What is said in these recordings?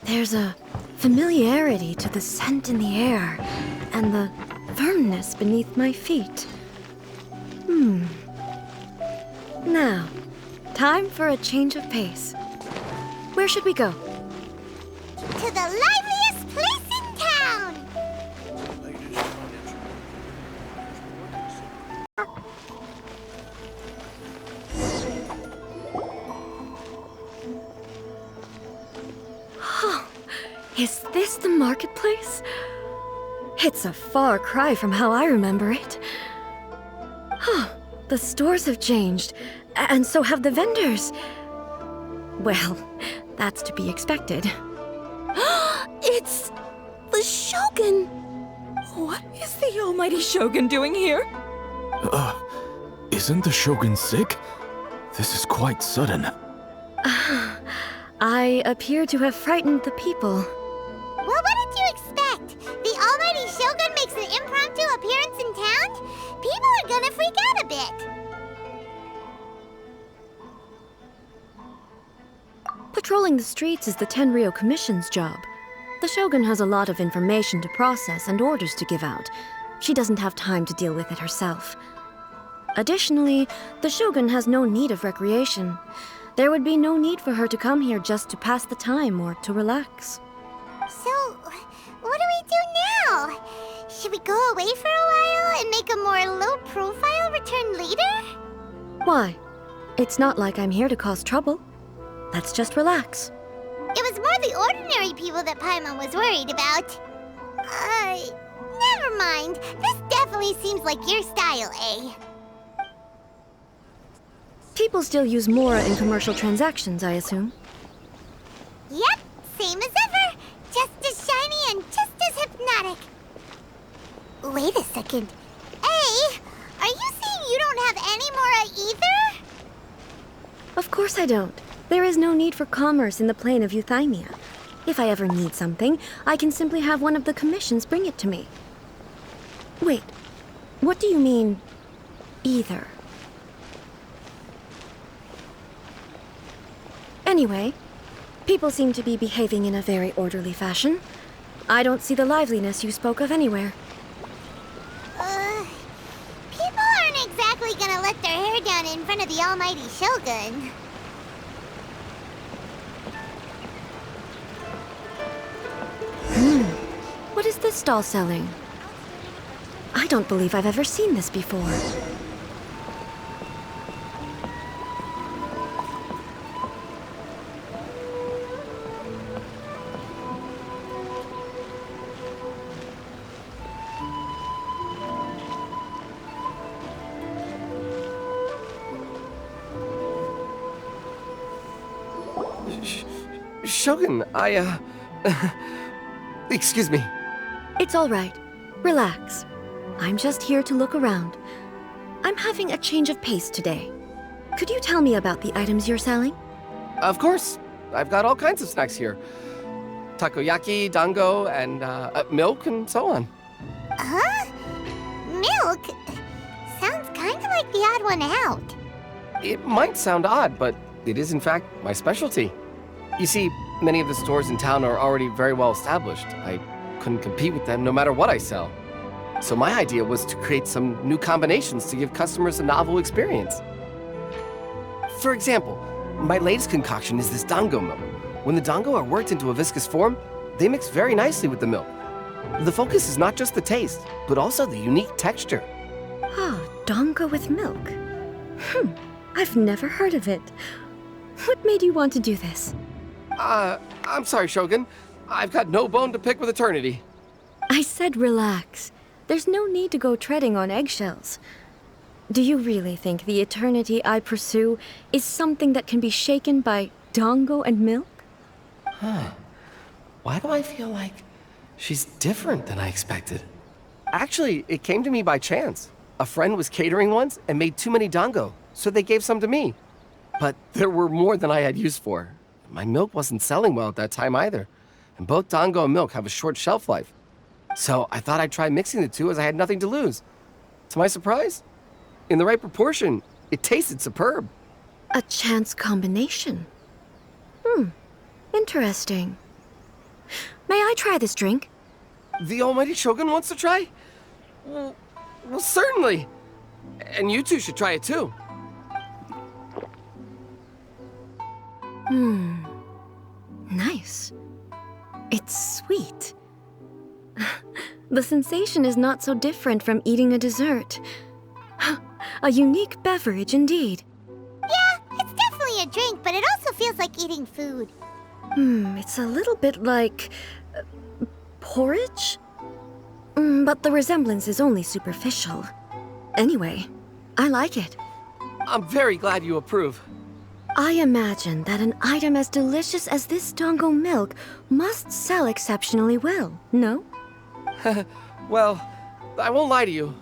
There's a familiarity to the scent in the air and the firmness beneath my feet. Now, time for a change of pace. Where should we go? To the liveliest place in town! Is this the marketplace? It's a far cry from how I remember it. The stores have changed, and so have the vendors. Well, that's to be expected. It's the Shogun! What is the almighty Shogun doing here? Isn't the Shogun sick? This is quite sudden. I appear to have frightened the people. Well, what did you expect? The almighty Shogun makes an impromptu appearance in town? People are gonna freak out a bit. Patrolling the streets is the Tenryou Commission's job. The Shogun has a lot of information to process and orders to give out. She doesn't have time to deal with it herself. Additionally, the Shogun has no need of recreation. There would be no need for her to come here just to pass the time or to relax. So, what do we do now? Should we go away for a while and make a more low-profile return later? Why? It's not like I'm here to cause trouble. Let's just relax. It was more the ordinary people that Paimon was worried about. Never mind. This definitely seems like your style, eh? People still use Mora in commercial transactions, I assume. Yep, same as ever. Just as shiny and just as hypnotic. Wait a second. Ei, are you saying you don't have any Mora either? Of course I don't. There is no need for commerce in the plane of Euthymia. If I ever need something, I can simply have one of the commissions bring it to me. Wait, what do you mean, either? Anyway, people seem to be behaving in a very orderly fashion. I don't see the liveliness you spoke of anywhere. People aren't exactly gonna let their hair down in front of the almighty Shogun. What is this stall selling? I don't believe I've ever seen this before. Shogun, excuse me. It's all right. Relax. I'm just here to look around. I'm having a change of pace today. Could you tell me about the items you're selling? Of course. I've got all kinds of snacks here. Takoyaki, dango, and milk, and so on. Huh? Milk? Sounds kind of like the odd one out. It might sound odd, but it is in fact my specialty. You see, many of the stores in town are already very well established. I couldn't compete with them no matter what I sell. So my idea was to create some new combinations to give customers a novel experience. For example, my latest concoction is this dango milk. When the dango are worked into a viscous form, they mix very nicely with the milk. The focus is not just the taste, but also the unique texture. Dango with milk. I've never heard of it. What made you want to do this? I'm sorry, Shogun. I've got no bone to pick with eternity. I said relax. There's no need to go treading on eggshells. Do you really think the eternity I pursue is something that can be shaken by dango and milk? Why do I feel like she's different than I expected? Actually, it came to me by chance. A friend was catering once and made too many dango, so they gave some to me. But there were more than I had use for. My milk wasn't selling well at that time either, and both dango and milk have a short shelf life. So I thought I'd try mixing the two as I had nothing to lose. To my surprise, in the right proportion, it tasted superb. A chance combination. Interesting. May I try this drink? The Almighty Shogun wants to try? Well, certainly. And you two should try it too. Nice. It's sweet. The sensation is not so different from eating a dessert. A unique beverage indeed. Yeah, it's definitely a drink, but it also feels like eating food. It's a little bit like porridge? But the resemblance is only superficial. Anyway, I like it. I'm very glad you approve. I imagine that an item as delicious as this Dango milk must sell exceptionally well, no? Well, I won't lie to you.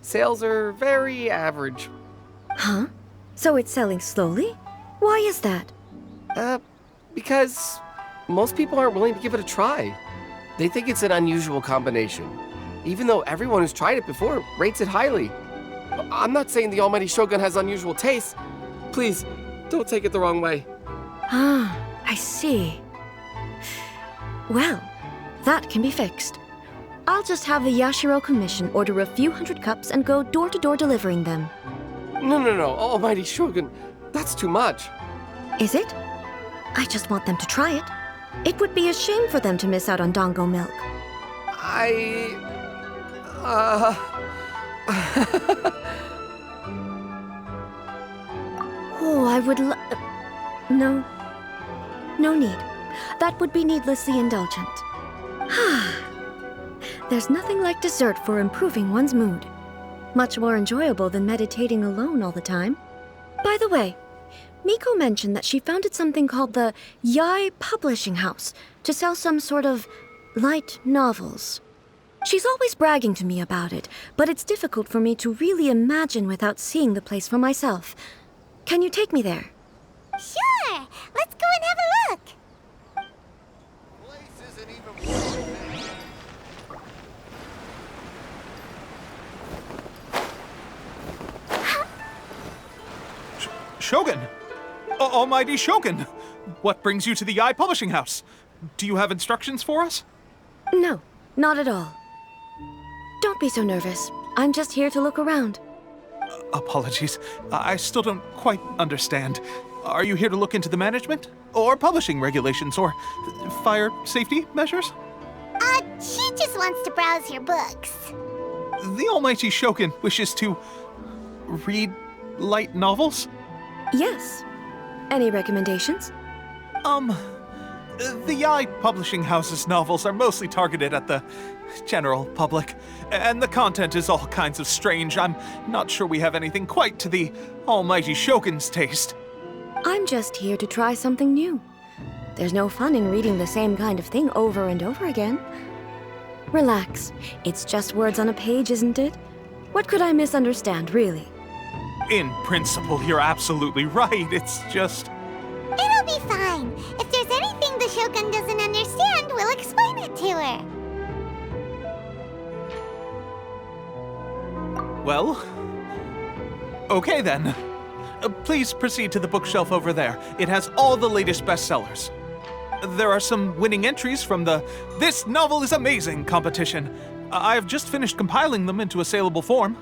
Sales are very average. Huh? So it's selling slowly? Why is that? Because most people aren't willing to give it a try. They think it's an unusual combination, even though everyone who's tried it before rates it highly. I'm not saying the Almighty Shogun has unusual tastes. Please, don't take it the wrong way. Ah, I see. Well, that can be fixed. I'll just have the Yashiro Commission order a few hundred cups and go door-to-door delivering them. No, Almighty Shogun, that's too much. Is it? I just want them to try it. It would be a shame for them to miss out on Dango milk. Oh, I would No. No need. That would be needlessly indulgent. There's nothing like dessert for improving one's mood. Much more enjoyable than meditating alone all the time. By the way, Miko mentioned that she founded something called the Ei Publishing House to sell some sort of light novels. She's always bragging to me about it, but it's difficult for me to really imagine without seeing the place for myself. Can you take me there? Sure! Let's go and have a look! Shogun! Almighty Shogun! What brings you to the Ei Publishing House? Do you have instructions for us? No, not at all. Don't be so nervous. I'm just here to look around. Apologies. I still don't quite understand. Are you here to look into the management? Or publishing regulations? Or fire safety measures? She just wants to browse your books. The Almighty Shogun wishes to read light novels? Yes. Any recommendations? The Ei Publishing House's novels are mostly targeted at the general public, and the content is all kinds of strange. I'm not sure we have anything quite to the Almighty Shogun's taste. I'm just here to try something new. There's no fun in reading the same kind of thing over and over again. Relax. It's just words on a page, isn't it? What could I misunderstand, really? In principle, you're absolutely right. It's just... It'll be fine. If there's anything the Shogun doesn't understand, we'll explain it to her. Well... Okay then. Please proceed to the bookshelf over there. It has all the latest bestsellers. There are some winning entries from the This Novel is Amazing competition. I've just finished compiling them into a saleable form.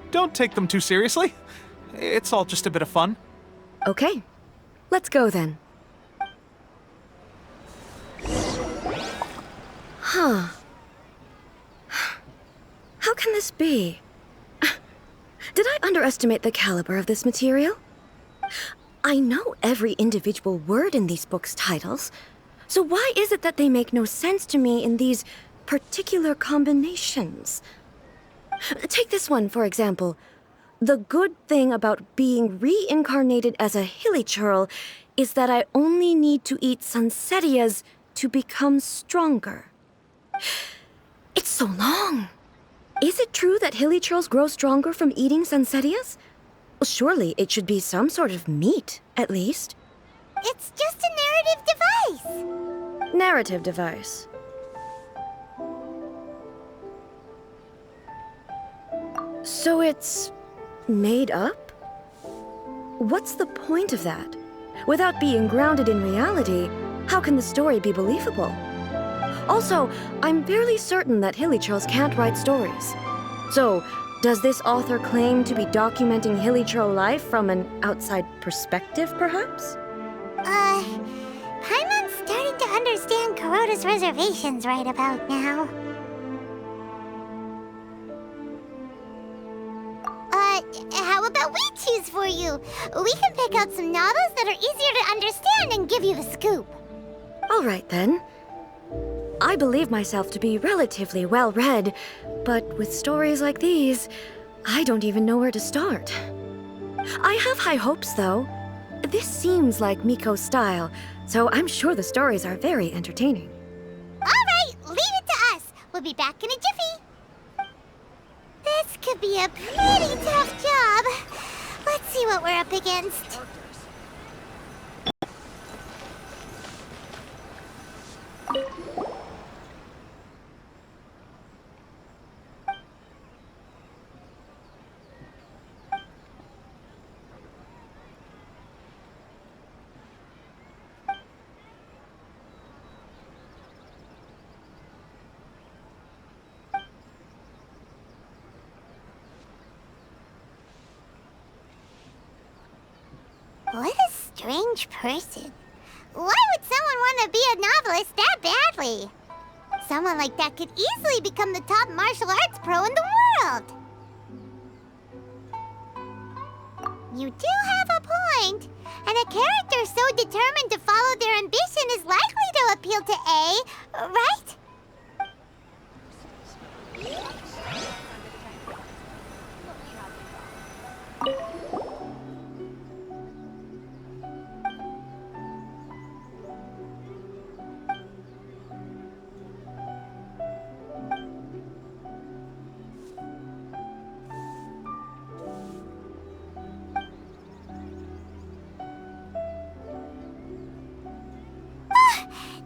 Don't take them too seriously. It's all just a bit of fun. Okay. Let's go then. Huh. How can this be? Did I underestimate the caliber of this material? I know every individual word in these books' titles, so why is it that they make no sense to me in these particular combinations? Take this one, for example. The good thing about being reincarnated as a hilly churl is that I only need to eat Sanserias to become stronger. It's so long. Is it true that hilly churls grow stronger from eating Sanserias? Well, surely it should be some sort of meat, at least. It's just a narrative device. Narrative device. So it's made up? What's the point of that? Without being grounded in reality, how can the story be believable? Also, I'm fairly certain that Hilly Churls can't write stories. So, does this author claim to be documenting Hilly Churl life from an outside perspective, perhaps? Paimon's starting to understand Kuroda's reservations right about now. How about we choose for you? We can pick out some novels that are easier to understand and give you the scoop. All right, then. I believe myself to be relatively well-read, but with stories like these, I don't even know where to start. I have high hopes, though. This seems like Miko's style, so I'm sure the stories are very entertaining. All right, leave it to us. We'll be back in a jiffy. This could be a pretty tough job. Let's see what we're up against. What a strange person. Why would someone want to be a novelist that badly? Someone like that could easily become the top martial arts pro in the world. You do have a point. And a character so determined to follow their ambition is likely to appeal to Ei, right?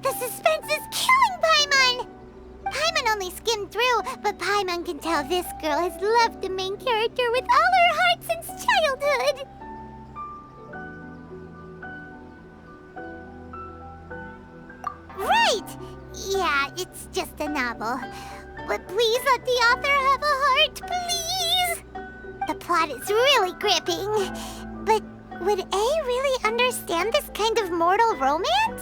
The suspense is killing Paimon! Paimon only skimmed through, but Paimon can tell this girl has loved the main character with all her heart since childhood. Right! Yeah, it's just a novel. But please let the author have a heart, please! The plot is really gripping. But would Ei really understand this kind of mortal romance?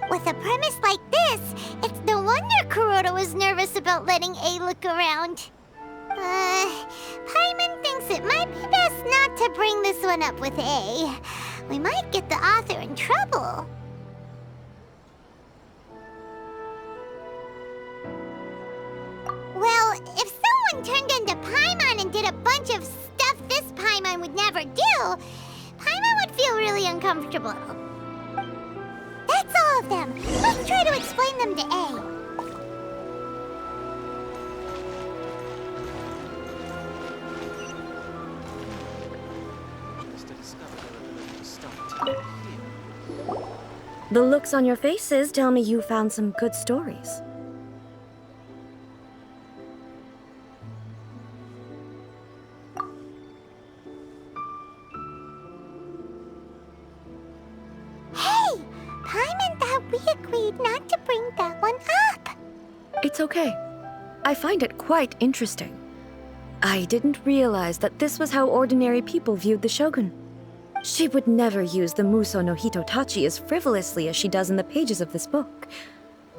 With a premise like this, it's no wonder Kuroda was nervous about letting Ei look around. Paimon thinks it might be best not to bring this one up with Ei. We might get the author in trouble. Well, if someone turned into Paimon and did a bunch of stuff this Paimon would never do, Paimon would feel really uncomfortable. That's all of them. Let's try to explain them to Ei. The looks on your faces tell me you found some good stories. Hey! Paimon thought we agreed not to bring that one up. It's okay. I find it quite interesting. I didn't realize that this was how ordinary people viewed the Shogun. She would never use the Muso no Hitotachi as frivolously as she does in the pages of this book.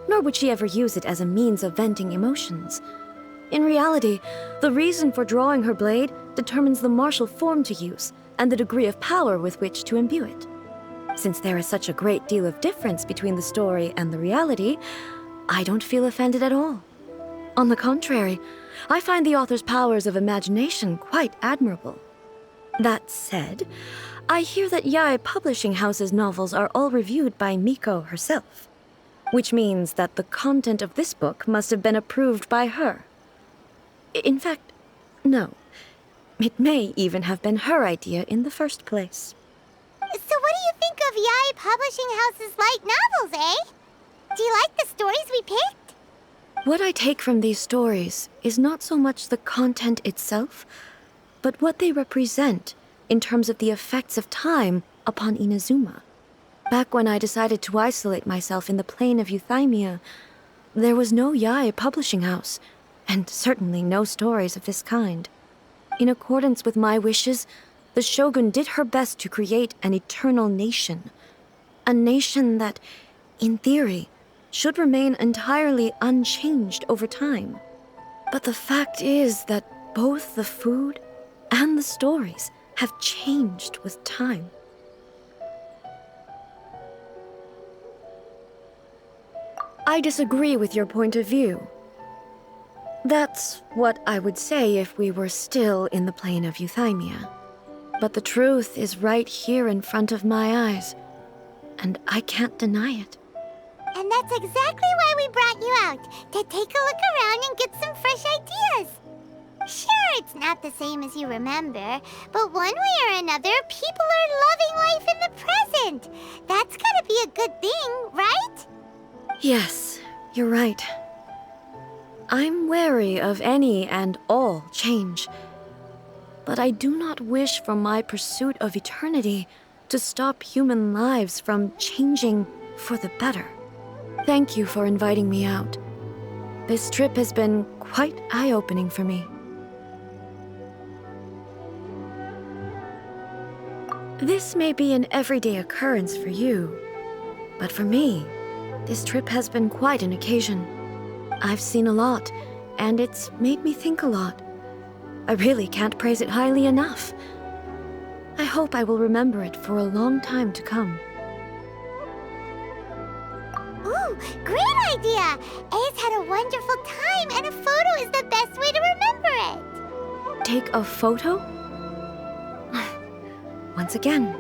Nor would she ever use it as a means of venting emotions. In reality, the reason for drawing her blade determines the martial form to use and the degree of power with which to imbue it. Since there is such a great deal of difference between the story and the reality, I don't feel offended at all. On the contrary, I find the author's powers of imagination quite admirable. That said, I hear that Ei Publishing House's novels are all reviewed by Miko herself, which means that the content of this book must have been approved by her. In fact, no. It may even have been her idea in the first place. So what do you think of Ei Publishing House's light novels, eh? Do you like the stories we picked? What I take from these stories is not so much the content itself, but what they represent in terms of the effects of time upon Inazuma. Back when I decided to isolate myself in the plain of Euthymia, there was no Ei Publishing House, and certainly no stories of this kind. In accordance with my wishes, the Shogun did her best to create an eternal nation. A nation that, in theory, should remain entirely unchanged over time. But the fact is that both the food and the stories have changed with time. I disagree with your point of view. That's what I would say if we were still in the plain of Euthymia. But the truth is right here in front of my eyes, and I can't deny it. And that's exactly why we brought you out, to take a look around and get some fresh ideas. Sure, it's not the same as you remember, but one way or another, people are loving life in the present. That's gotta be a good thing, right? Yes, you're right. I'm wary of any and all change, but I do not wish for my pursuit of eternity to stop human lives from changing for the better. Thank you for inviting me out. This trip has been quite eye-opening for me. This may be an everyday occurrence for you, but for me, this trip has been quite an occasion. I've seen a lot, and it's made me think a lot. I really can't praise it highly enough. I hope I will remember it for a long time to come. Ooh, great idea! A's had a wonderful time, and a photo is the best way to remember it. Take a photo? Once again,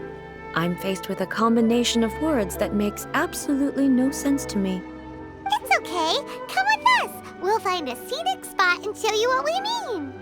I'm faced with a combination of words that makes absolutely no sense to me. It's okay. Come with us. We'll find a scenic spot and show you what we mean.